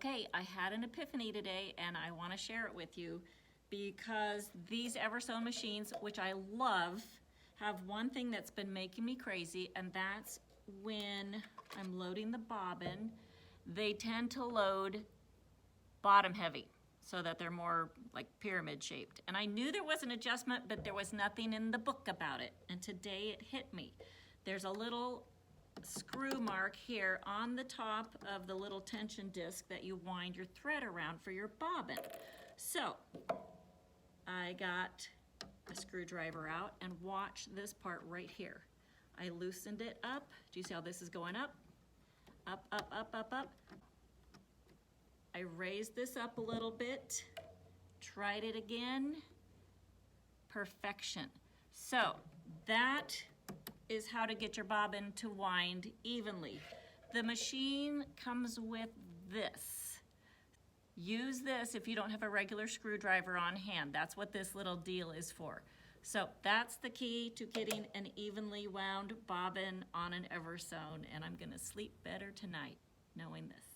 Okay, I had an epiphany today and I want to share it with you because these EverSewn machines, which I love, have one thing that's been making me crazy, and that's when I'm loading the bobbin, they tend to load bottom heavy so that they're more like pyramid shaped. And I knew there was an adjustment, but there was nothing in the book about it. And today it hit me. There's a little screw mark here on the top of the little tension disc that you wind your thread around for your bobbin. So I got a screwdriver out and watch this part right here. I loosened it up. Do you see how this is going up? Up, up, up, up, up. I raised this up a little bit, tried it again. Perfection. So that is how to get your bobbin to wind evenly. The machine comes with this. Use this if you don't have a regular screwdriver on hand. That's what this little deal is for. So that's the key to getting an evenly wound bobbin on an EverSewn, and I'm gonna sleep better tonight knowing this.